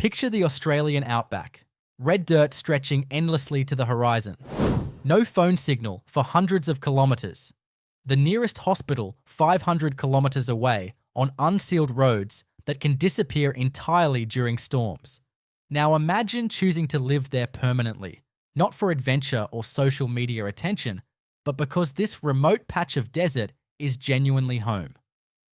Picture the Australian outback. Red dirt stretching endlessly to the horizon. No phone signal for hundreds of kilometres. The nearest hospital 500 kilometres away on unsealed roads that can disappear entirely during storms. Now imagine choosing to live there permanently, not for adventure or social media attention, but because this remote patch of desert is genuinely home.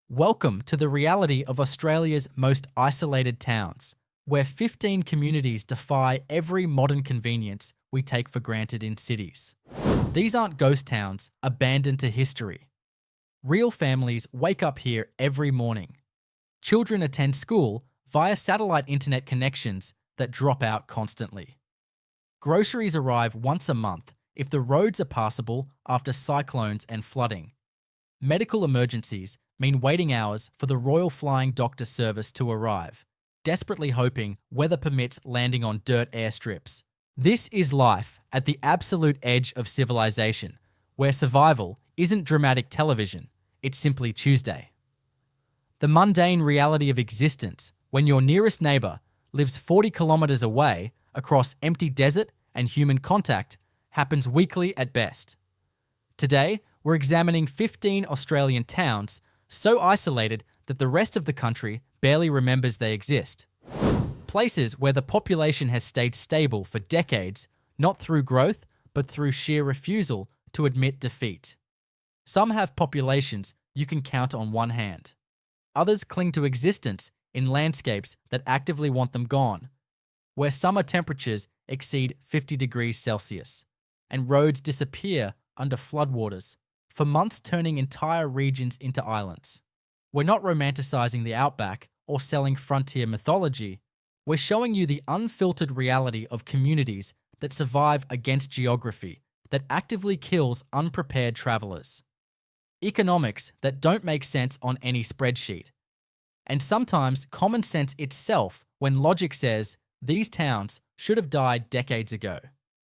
Welcome to the reality of Australia's most isolated towns, where 15 communities defy every modern convenience we take for granted in cities. These aren't ghost towns abandoned to history. Real families wake up here every morning. Children attend school via satellite internet connections that drop out constantly. Groceries arrive once a month if the roads are passable after cyclones and flooding. Medical emergencies mean waiting hours for the Royal Flying Doctor Service to arrive, desperately hoping weather permits landing on dirt airstrips. This is life at the absolute edge of civilization, where survival isn't dramatic television, it's simply Tuesday. The mundane reality of existence when your nearest neighbour lives 40 kilometres away across empty desert and human contact happens weekly at best. Today, we're examining 15 Australian towns so isolated that the rest of the country barely remembers they exist. Places where the population has stayed stable for decades, not through growth, but through sheer refusal to admit defeat. Some have populations you can count on one hand. Others cling to existence in landscapes that actively want them gone, where summer temperatures exceed 50 degrees Celsius, and roads disappear under floodwaters, for months turning entire regions into islands. We're not romanticizing the outback or selling frontier mythology. We're showing you the unfiltered reality of communities that survive against geography that actively kills unprepared travelers. Economics that don't make sense on any spreadsheet. And sometimes common sense itself when logic says these towns should have died decades ago.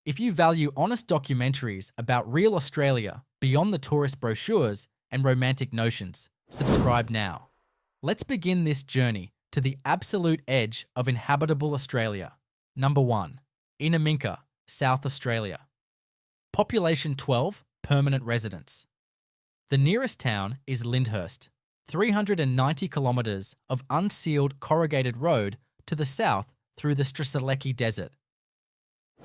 If you value honest documentaries about real Australia beyond the tourist brochures and romantic notions, subscribe now. Let's begin this journey to the absolute edge of inhabitable Australia. Number 1. Innamincka, South Australia. Population 12, permanent residents. The nearest town is Lyndhurst, 390 kilometres of unsealed corrugated road to the south through the Strzelecki Desert.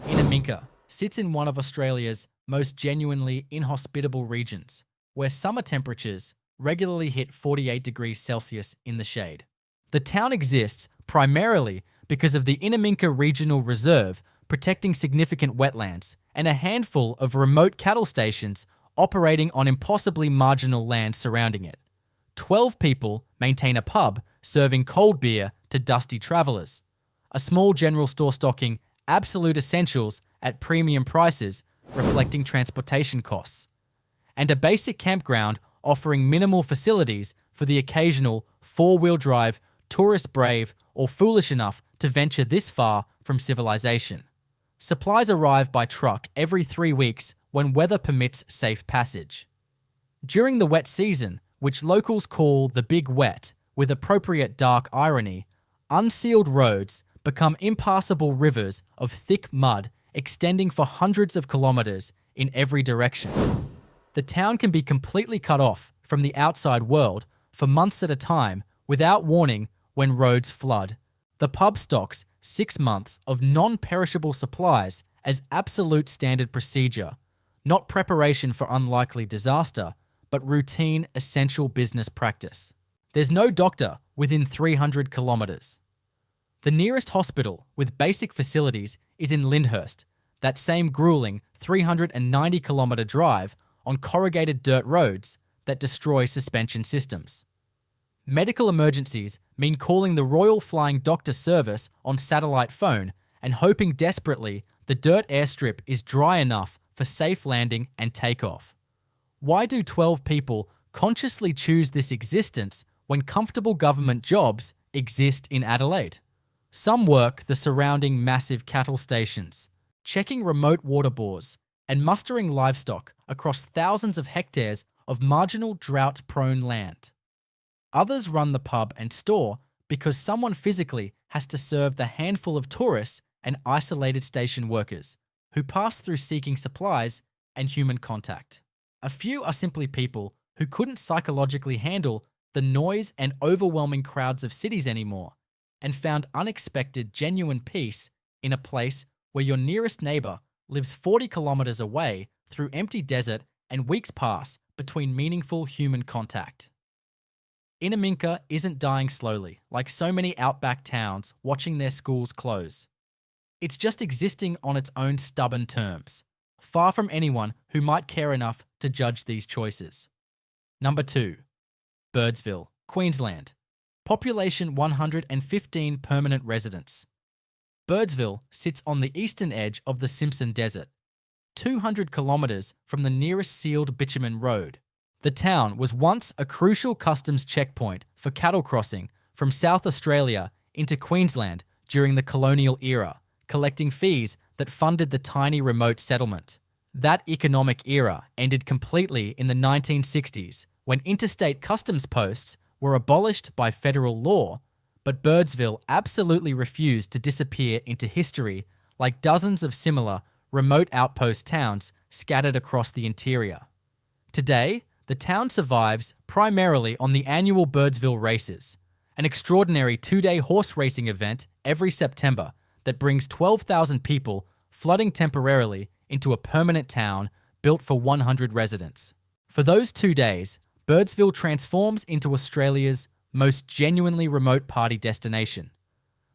Innamincka sits in one of Australia's most genuinely inhospitable regions, where summer temperatures regularly hit 48 degrees Celsius in the shade. The town exists primarily because of the Innamincka Regional Reserve protecting significant wetlands and a handful of remote cattle stations operating on impossibly marginal land surrounding it. 12 people maintain a pub serving cold beer to dusty travellers, a small general store stocking absolute essentials at premium prices reflecting transportation costs, and a basic campground offering minimal facilities for the occasional four-wheel drive, tourist brave, or foolish enough to venture this far from civilization. Supplies arrive by truck every 3 weeks when weather permits safe passage. During the wet season, which locals call the Big Wet, with appropriate dark irony, unsealed roads become impassable rivers of thick mud extending for hundreds of kilometres in every direction. The town can be completely cut off from the outside world for months at a time without warning when roads flood. The pub stocks 6 months of non-perishable supplies as absolute standard procedure, not preparation for unlikely disaster, but routine essential business practice. There's no doctor within 300 kilometres. The nearest hospital with basic facilities is in Lyndhurst, that same grueling 390 kilometre drive on corrugated dirt roads that destroy suspension systems. Medical emergencies mean calling the Royal Flying Doctor Service on satellite phone and hoping desperately the dirt airstrip is dry enough for safe landing and takeoff. Why do 12 people consciously choose this existence when comfortable government jobs exist in Adelaide? Some work the surrounding massive cattle stations, checking remote water bores, and mustering livestock across thousands of hectares of marginal drought-prone land. Others run the pub and store because someone physically has to serve the handful of tourists and isolated station workers who pass through seeking supplies and human contact. A few are simply people who couldn't psychologically handle the noise and overwhelming crowds of cities anymore and found unexpected, genuine peace in a place where your nearest neighbour lives 40 kilometres away through empty desert and weeks pass between meaningful human contact. Innamincka isn't dying slowly, like so many outback towns watching their schools close. It's just existing on its own stubborn terms, far from anyone who might care enough to judge these choices. Number 2. Birdsville, Queensland. Population 115 permanent residents. Birdsville sits on the eastern edge of the Simpson Desert, 200 kilometres from the nearest sealed bitumen road. The town was once a crucial customs checkpoint for cattle crossing from South Australia into Queensland during the colonial era, collecting fees that funded the tiny remote settlement. That economic era ended completely in the 1960s when interstate customs posts were abolished by federal law, but Birdsville absolutely refused to disappear into history like dozens of similar remote outpost towns scattered across the interior. Today, the town survives primarily on the annual Birdsville races, an extraordinary 2-day horse racing event every September that brings 12,000 people flooding temporarily into a permanent town built for 100 residents. For those 2 days, Birdsville transforms into Australia's most genuinely remote party destination.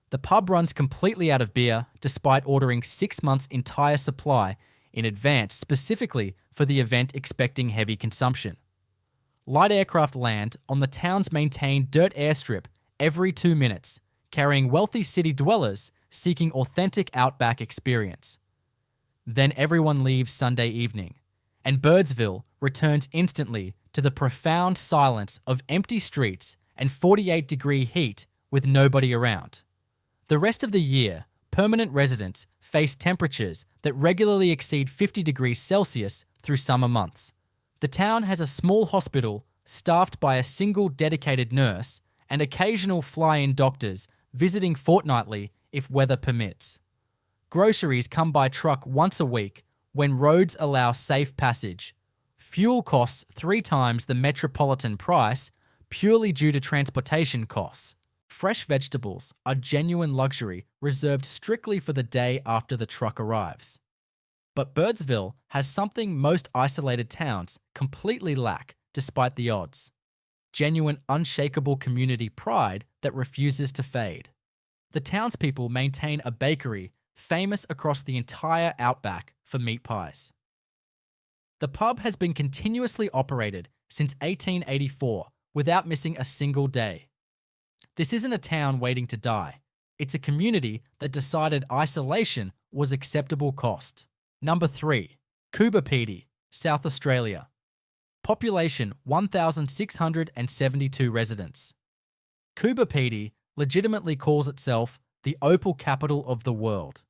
The pub runs completely out of beer despite ordering 6 months' entire supply in advance specifically for the event expecting heavy consumption. Light aircraft land on the town's maintained dirt airstrip every 2 minutes, carrying wealthy city dwellers seeking authentic outback experience. Then everyone leaves Sunday evening, and Birdsville returns instantly to the profound silence of empty streets and 48-degree heat with nobody around. The rest of the year, permanent residents face temperatures that regularly exceed 50 degrees Celsius through summer months. The town has a small hospital staffed by a single dedicated nurse and occasional fly-in doctors visiting fortnightly if weather permits. Groceries come by truck once a week when roads allow safe passage. Fuel costs 3 times the metropolitan price purely due to transportation costs. Fresh vegetables are genuine luxury reserved strictly for the day after the truck arrives. But Birdsville has something most isolated towns completely lack despite the odds: genuine, unshakable community pride that refuses to fade. The townspeople maintain a bakery famous across the entire outback for meat pies. The pub has been continuously operated since 1884 without missing a single day. This isn't a town waiting to die. It's a community that decided isolation was acceptable cost. Number 3. Coober Pedy, South Australia. Population 1,672 residents. Coober Pedy legitimately calls itself the opal capital of the world,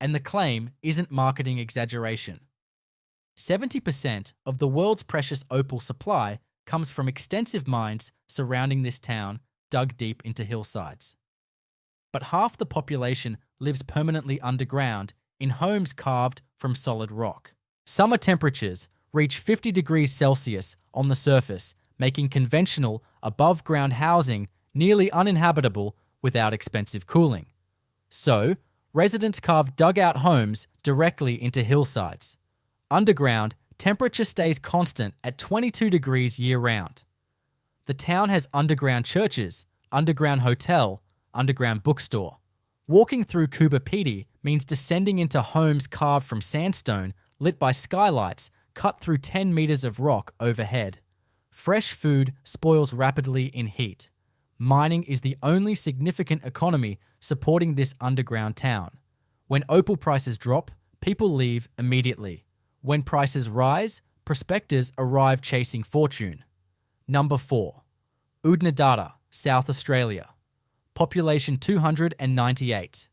and the claim isn't marketing exaggeration. 70% of the world's precious opal supply comes from extensive mines surrounding this town dug deep into hillsides. But half the population lives permanently underground in homes carved from solid rock. Summer temperatures reach 50 degrees Celsius on the surface, making conventional above-ground housing nearly uninhabitable without expensive cooling. So, residents carve dugout homes directly into hillsides. Underground, temperature stays constant at 22 degrees year-round. The town has underground churches, underground hotel, underground bookstore. Walking through Coober Pedy means descending into homes carved from sandstone, lit by skylights cut through 10 meters of rock overhead. Fresh food spoils rapidly in heat. Mining is the only significant economy supporting this underground town. When opal prices drop, people leave immediately. When prices rise, prospectors arrive chasing fortune. Number 4. Oodnadatta, South Australia. Population 298.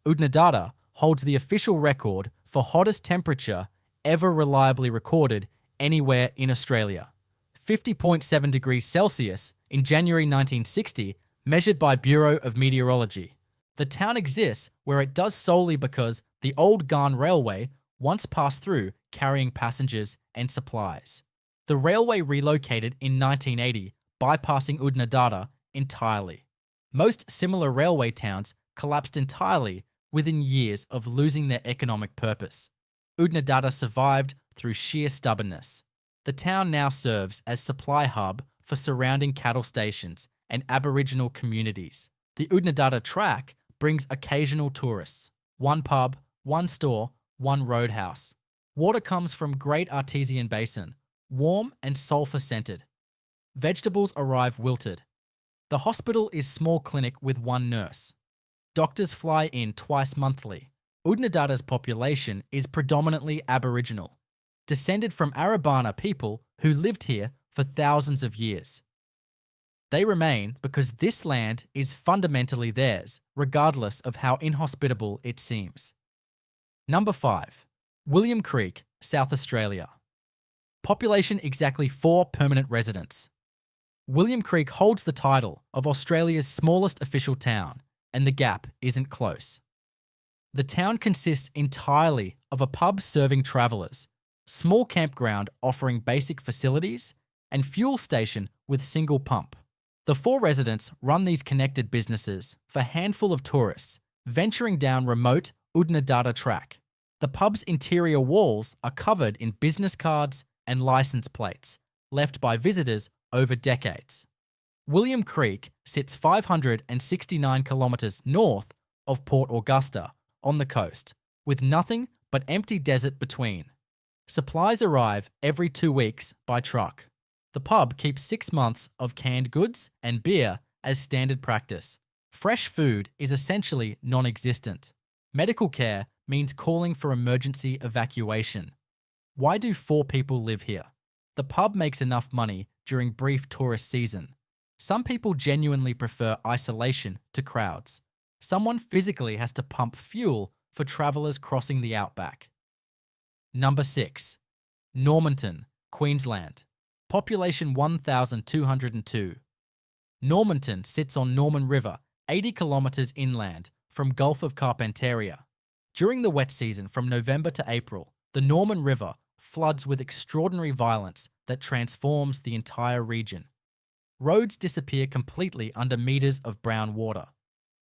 Oodnadatta holds the official record for hottest temperature ever reliably recorded anywhere in Australia. 50.7 degrees Celsius in January 1960, measured by Bureau of Meteorology. The town exists where it does solely because the old Garn Railway once passed through carrying passengers and supplies. The railway relocated in 1980, bypassing Oodnadatta entirely. Most similar railway towns collapsed entirely within years of losing their economic purpose. Oodnadatta survived through sheer stubbornness. The town now serves as supply hub for surrounding cattle stations and Aboriginal communities. The Oodnadatta track brings occasional tourists. One pub, one store, one roadhouse. Water comes from Great Artesian Basin, warm and sulphur-scented. Vegetables arrive wilted. The hospital is small clinic with one nurse. Doctors fly in twice monthly. Oodnadatta's population is predominantly Aboriginal, descended from Arabana people who lived here for thousands of years. They remain because this land is fundamentally theirs, regardless of how inhospitable it seems. Number 5. William Creek, South Australia. Population exactly 4 permanent residents. William Creek holds the title of Australia's smallest official town, and the gap isn't close. The town consists entirely of a pub serving travellers, small campground offering basic facilities, and fuel station with single pump. The 4 residents run these connected businesses for a handful of tourists venturing down remote Oodnadatta track. The pub's interior walls are covered in business cards and license plates left by visitors over decades. William Creek sits 569 kilometres north of Port Augusta on the coast, with nothing but empty desert between. Supplies arrive every 2 weeks by truck. The pub keeps 6 months of canned goods and beer as standard practice. Fresh food is essentially non-existent. Medical care means calling for emergency evacuation. Why do 4 people live here? The pub makes enough money during brief tourist season. Some people genuinely prefer isolation to crowds. Someone physically has to pump fuel for travellers crossing the Outback. Number 6. Normanton, Queensland. Population 1,202. Normanton sits on Norman River, 80 kilometres inland from Gulf of Carpentaria. During the wet season from November to April, the Norman River floods with extraordinary violence that transforms the entire region. Roads disappear completely under metres of brown water.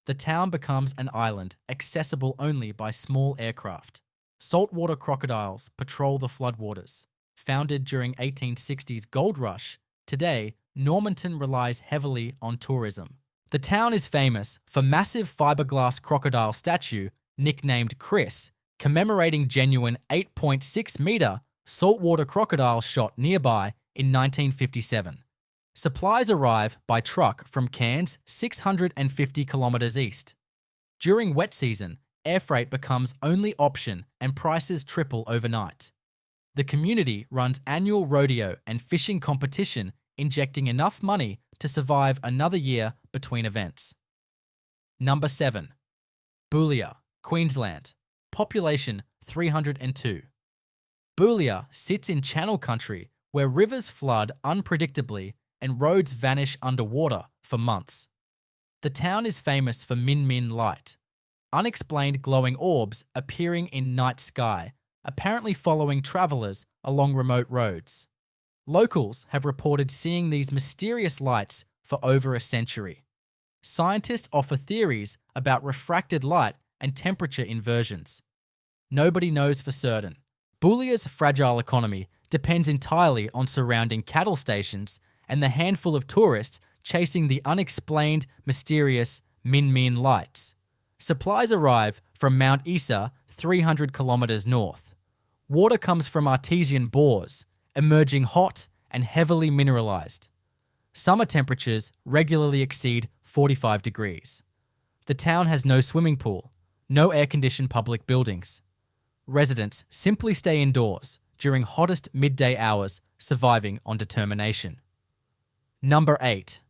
The town becomes an island accessible only by small aircraft. Saltwater crocodiles patrol the floodwaters. Founded during 1860s gold rush, today Normanton relies heavily on tourism. The town is famous for massive fiberglass crocodile statue nicknamed Chris, commemorating genuine 8.6 metre saltwater crocodile shot nearby in 1957. Supplies arrive by truck from Cairns 650 kilometres east. During wet season, air freight becomes only option and prices triple overnight. The community runs annual rodeo and fishing competition, injecting enough money to survive another year between events. Number 7. Boulia, Queensland. Population 302. Boulia sits in Channel Country where rivers flood unpredictably and roads vanish underwater for months. The town is famous for Min Min light, unexplained glowing orbs appearing in night sky, apparently following travellers along remote roads. Locals have reported seeing these mysterious lights for over a century. Scientists offer theories about refracted light and temperature inversions. Nobody knows for certain. Boulia's fragile economy depends entirely on surrounding cattle stations and the handful of tourists chasing the unexplained, mysterious Min Min lights. Supplies arrive from Mount Isa, 300 kilometres north. Water comes from artesian bores, emerging hot and heavily mineralised. Summer temperatures regularly exceed 45 degrees. The town has no swimming pool, no air-conditioned public buildings. Residents simply stay indoors during hottest midday hours, surviving on determination. Number 8.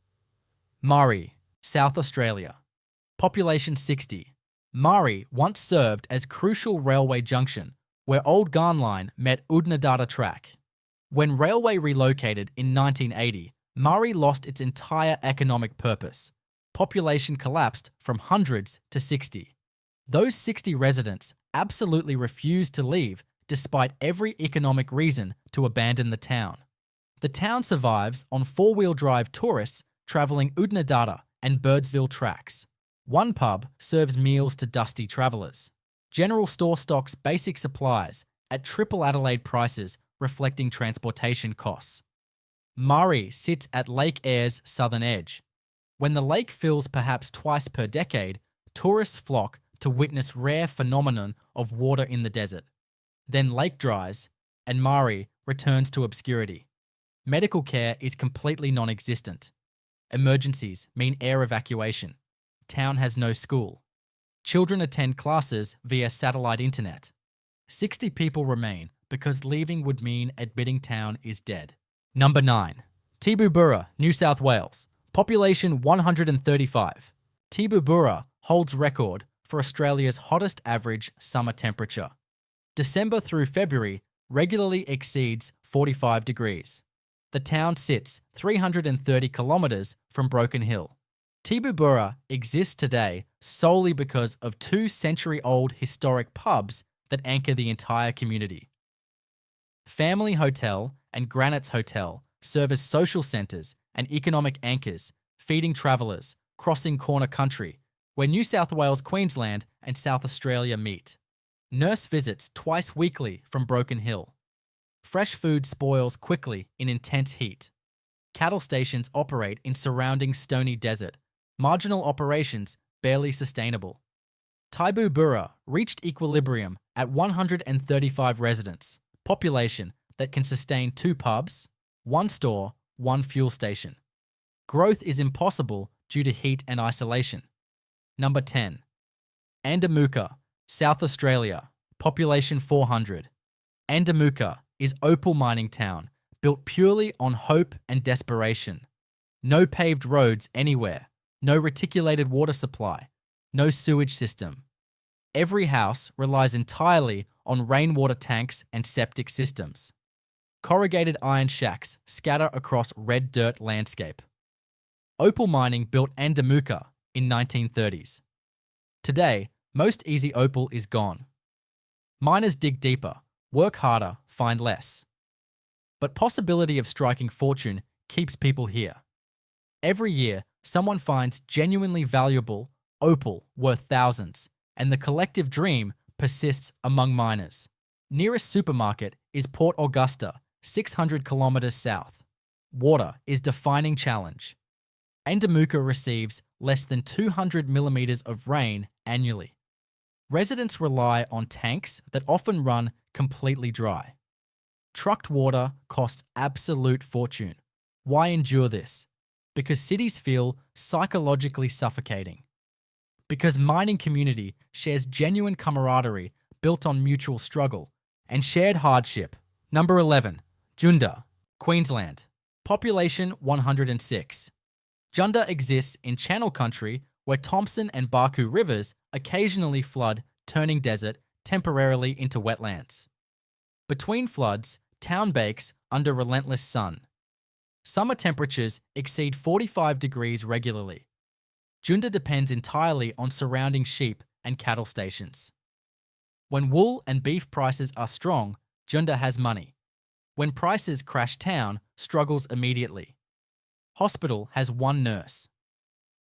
Marree, South Australia. Population 60. Marree once served as crucial railway junction where Old Garn Line met Oodnadatta track. When railway relocated in 1980, Marree lost its entire economic purpose. population collapsed from hundreds to 60. Those 60 residents absolutely refused to leave despite every economic reason to abandon the town. The town survives on four-wheel drive tourists travelling Oodnadatta and Birdsville tracks. One pub serves meals to dusty travellers. General store stocks basic supplies at triple Adelaide prices reflecting transportation costs. Marree sits at Lake Eyre's southern edge. When the lake fills perhaps twice per decade, tourists flock to witness rare phenomenon of water in the desert. Then lake dries, and Marree returns to obscurity. Medical care is completely non-existent. Emergencies mean air evacuation. Town has no school. Children attend classes via satellite internet. 60 people remain because leaving would mean admitting town is dead. Number 9. Tibooburra, New South Wales. Population 135. Tibooburra holds record for Australia's hottest average summer temperature. December through February regularly exceeds 45 degrees. The town sits 330 kilometres from Broken Hill. Tibooburra exists today solely because of two century-old historic pubs that anchor the entire community. Family Hotel and Granite's Hotel serve as social centres and economic anchors, feeding travellers, crossing corner country, where New South Wales, Queensland and South Australia meet. Nurse visits twice weekly from Broken Hill. Fresh food spoils quickly in intense heat. Cattle stations operate in surrounding stony desert, marginal operations barely sustainable. Tibooburra reached equilibrium at 135 residents, population that can sustain 2 pubs, 1 store, 1 fuel station. Growth is impossible due to heat and isolation. Number 10. Andamooka, South Australia, population 400. Andamooka is opal mining town, built purely on hope and desperation. No paved roads anywhere, no reticulated water supply, no sewage system. Every house relies entirely on rainwater tanks and septic systems. Corrugated iron shacks scatter across red dirt landscape. Opal mining built Andamooka in 1930s. Today, most easy opal is gone. Miners dig deeper, work harder, find less. But possibility of striking fortune keeps people here. Every year, someone finds genuinely valuable opal worth thousands, and the collective dream persists among miners. Nearest supermarket is Port Augusta, 600 kilometres south. Water is defining challenge. Andamooka receives less than 200 millimetres of rain annually. Residents rely on tanks that often run completely dry. Trucked water costs absolute fortune. Why endure this? Because cities feel psychologically suffocating. Because mining community shares genuine camaraderie built on mutual struggle and shared hardship. Number 11. Jundah, Queensland. Population 106. Jundah exists in channel country where Thompson and Barcoo rivers occasionally flood, turning desert temporarily into wetlands. Between floods, town bakes under relentless sun. Summer temperatures exceed 45 degrees regularly. Jundah depends entirely on surrounding sheep and cattle stations. When wool and beef prices are strong, Jundah has money. When prices crash, town struggles immediately. Hospital has 1 nurse.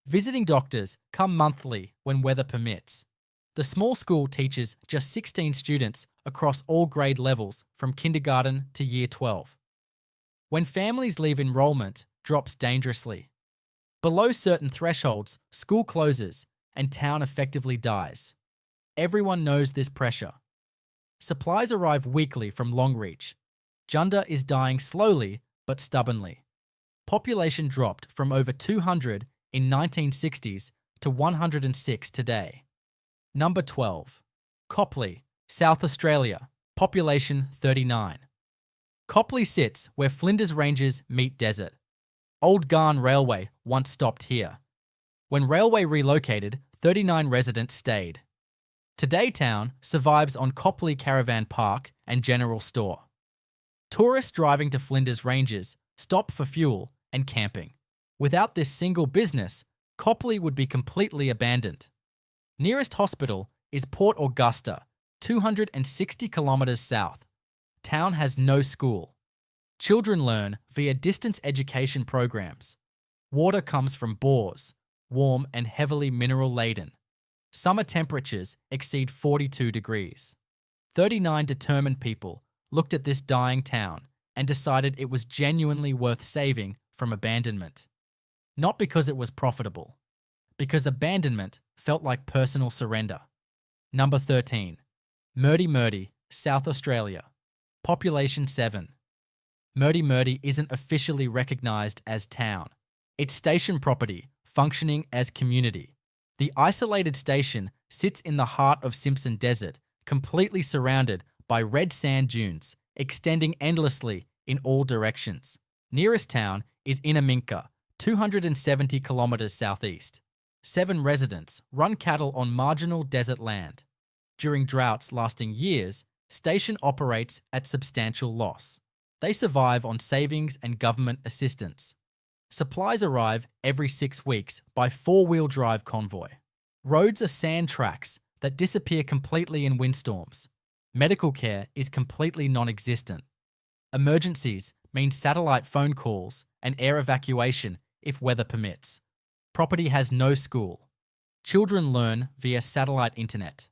Visiting doctors come monthly when weather permits. The small school teaches just 16 students across all grade levels from kindergarten to year 12. When families leave, enrolment drops dangerously. Below certain thresholds, school closes and town effectively dies. Everyone knows this pressure. Supplies arrive weekly from Longreach. Jundah is dying slowly but stubbornly. Population dropped from over 200 in 1960s to 106 today. Number 12. Copley, South Australia, population 39. Copley sits where Flinders Ranges meet desert. Old Garn Railway once stopped here. When railway relocated, 39 residents stayed. Today town survives on Copley Caravan Park and General Store. Tourists driving to Flinders Ranges stop for fuel and camping. Without this single business, Copley would be completely abandoned. Nearest hospital is Port Augusta, 260 kilometres south. Town has no school. Children learn via distance education programs. Water comes from bores, warm and heavily mineral-laden. Summer temperatures exceed 42 degrees. 39 determined people looked at this dying town and decided it was genuinely worth saving from abandonment. Not because it was profitable, because abandonment felt like personal surrender. Number 13. Merty, South Australia. Population 7. Merty isn't officially recognised as town. It's station property, functioning as community. The isolated station sits in the heart of Simpson Desert, completely surrounded by red sand dunes, extending endlessly in all directions. Nearest town is Innamincka, 270 kilometres southeast. 7 residents run cattle on marginal desert land. During droughts lasting years, station operates at substantial loss. They survive on savings and government assistance. Supplies arrive every 6 weeks by 4-wheel drive convoy. Roads are sand tracks that disappear completely in windstorms. Medical care is completely non-existent. Emergencies mean satellite phone calls and air evacuation if weather permits. Property has no school. Children learn via satellite internet.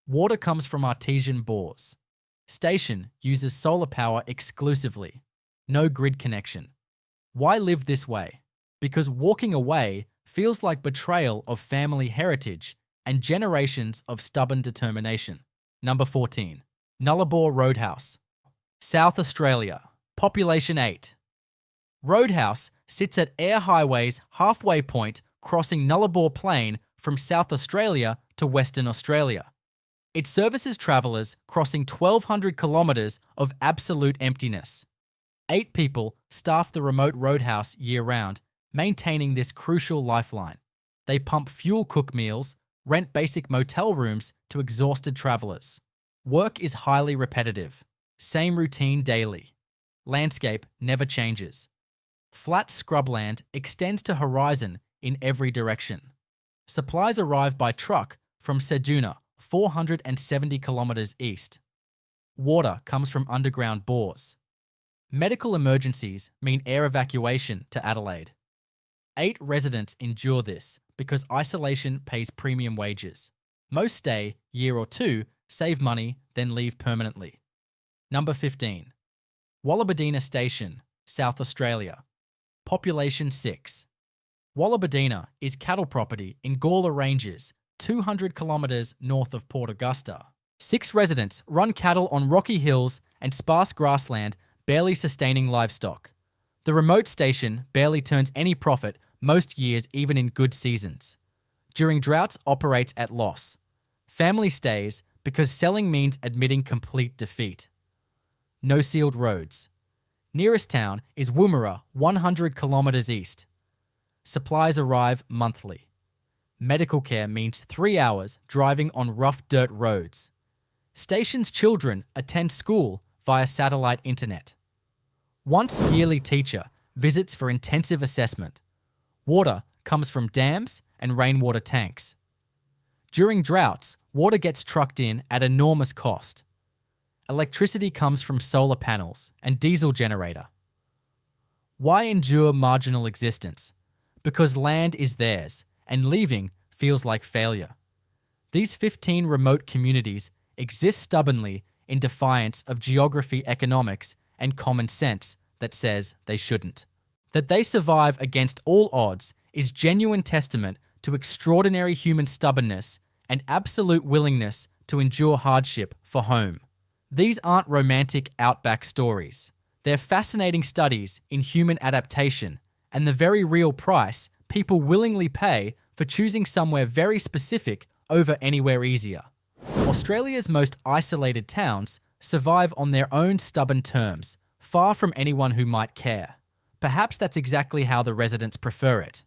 Water comes from artesian bores. Station uses solar power exclusively. No grid connection. Why live this way? Because walking away feels like betrayal of family heritage and generations of stubborn determination. Number 14. Nullarbor Roadhouse. South Australia. Population 8. Roadhouse sits at Air Highway's halfway point crossing Nullarbor Plain from South Australia to Western Australia. It services travellers crossing 1,200 kilometres of absolute emptiness. 8 people staff the remote roadhouse year-round, maintaining this crucial lifeline. They pump fuel, cook meals, rent basic motel rooms to exhausted travellers. Work is highly repetitive. Same routine daily. Landscape never changes. Flat scrubland extends to horizon in every direction. Supplies arrive by truck from Jundah, 470 kilometres east. Water comes from underground bores. Medical emergencies mean air evacuation to Adelaide. 8 residents endure this because isolation pays premium wages. Most stay year or 2, save money, then leave permanently. Number 15. Wallerberdina Station, South Australia. Population 6. Wallerberdina is cattle property in Gawler Ranges, 200 kilometres north of Port Augusta. 6 residents run cattle on rocky hills and sparse grassland, barely sustaining livestock. The remote station barely turns any profit most years, even in good seasons. During droughts, operates at loss. Family stays because selling means admitting complete defeat. No sealed roads. Nearest town is Woomera, 100 kilometres east. Supplies arrive monthly. Medical care means 3 hours driving on rough dirt roads. Station's children attend school via satellite internet. Once yearly teacher visits for intensive assessment. Water comes from dams and rainwater tanks. During droughts, water gets trucked in at enormous cost. Electricity comes from solar panels and diesel generator. Why endure marginal existence? Because land is theirs, and leaving feels like failure. These 15 remote communities exist stubbornly in defiance of geography, economics, and common sense that says they shouldn't. That they survive against all odds is genuine testament to extraordinary human stubbornness and absolute willingness to endure hardship for home. These aren't romantic Outback stories. They're fascinating studies in human adaptation and the very real price people willingly pay for choosing somewhere very specific over anywhere easier. Australia's most isolated towns survive on their own stubborn terms, far from anyone who might care. Perhaps that's exactly how the residents prefer it.